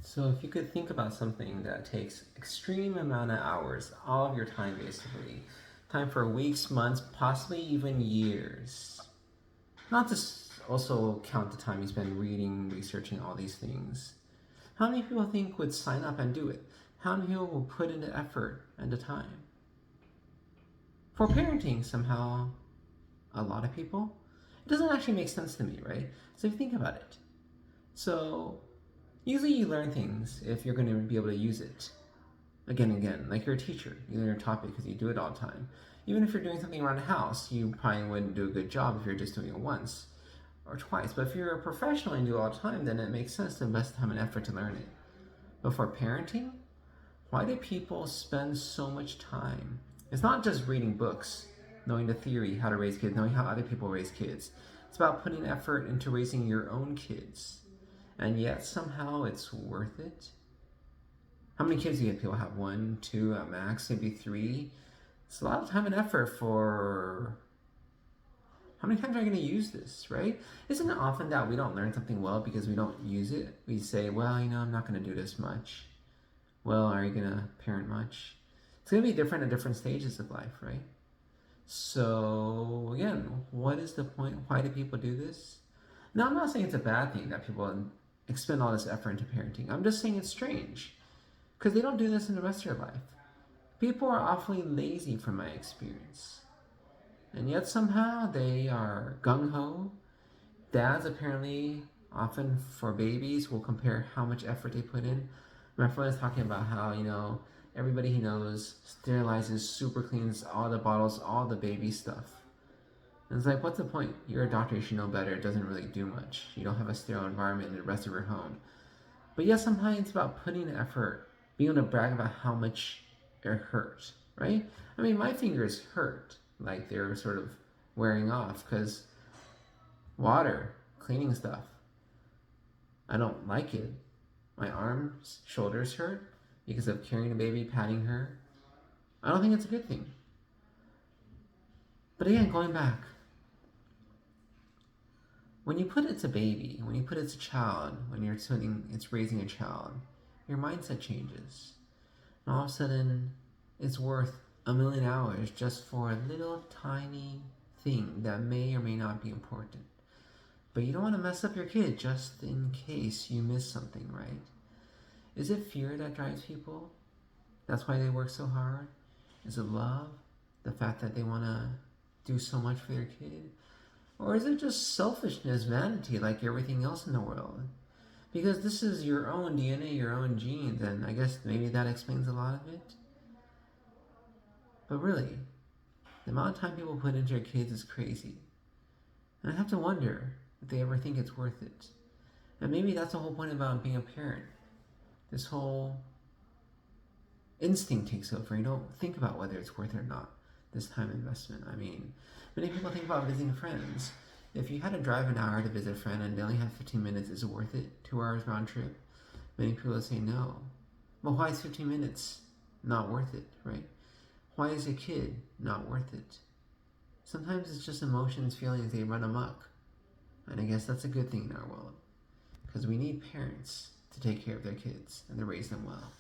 So if you could think about something that takes extreme amount of hours, all of your time basically, time for weeks, months, possibly even years. Not to also count the time you spend reading, researching all these things. How many people think would sign up and do it? How many people will put in the effort and the time? For parenting, somehow, a lot of people. It doesn't actually make sense to me, right? So if you think about it. So usually you learn things if you're going to be able to use it again and again. Like you're a teacher, you learn your topic because you do it all the time. Even if you're doing something around the house, you probably wouldn't do a good job if you're just doing it once or twice. But if you're a professional and do it all the time, then it makes sense to invest time and effort to learn it. But for parenting, why do people spend so much time? It's not just reading books, knowing the theory, how to raise kids, knowing how other people raise kids. It's about putting effort into raising your own kids. And yet somehow it's worth it. How many kids do you get? People have one, two at max, maybe three. It's a lot of time and effort for how many times are you going to use this, right? Isn't it often that we don't learn something well because we don't use it? We say, well, I'm not going to do this much. Well, are you going to parent much? It's going to be different at different stages of life, right? So, again, what is the point? Why do people do this? Now, I'm not saying it's a bad thing that people expend all this effort into parenting. I'm just saying it's strange because they don't do this in the rest of their life. People are awfully lazy from my experience. And yet somehow they are gung ho. Dads apparently, often for babies, will compare how much effort they put in. My friend is talking about how, everybody he knows sterilizes, super cleans all the bottles, all the baby stuff. And it's like, what's the point? You're a doctor, you should know better. It doesn't really do much. You don't have a sterile environment in the rest of your home. But yes, sometimes it's about putting in effort, being able to brag about how much it hurt, right? I mean, my fingers hurt, like they're sort of wearing off because water, cleaning stuff. I don't like it. My arms, shoulders hurt because of carrying a baby, patting her. I don't think it's a good thing. But again, going back, when you put it's a baby, when you put it's a child, when it's raising a child, your mindset changes. And all of a sudden, it's worth a million hours just for a little tiny thing that may or may not be important. But you don't want to mess up your kid just in case you miss something, right? Is it fear that drives people? That's why they work so hard? Is it love? The fact that they want to do so much for their kid? Or is it just selfishness, vanity, like everything else in the world? Because this is your own DNA, your own genes, and I guess maybe that explains a lot of it. But really, the amount of time people put into their kids is crazy. And I have to wonder if they ever think it's worth it. And maybe that's the whole point about being a parent. This whole instinct takes over. You don't think about whether it's worth it or not, this time investment. I mean, many people think about visiting friends. If you had to drive an hour to visit a friend and they only have 15 minutes, is it worth it? 2 hours round trip? Many people would say no. But why is 15 minutes not worth it, right? Why is a kid not worth it? Sometimes it's just emotions, feelings, they run amok. And I guess that's a good thing in our world. Because we need parents to take care of their kids and to raise them well.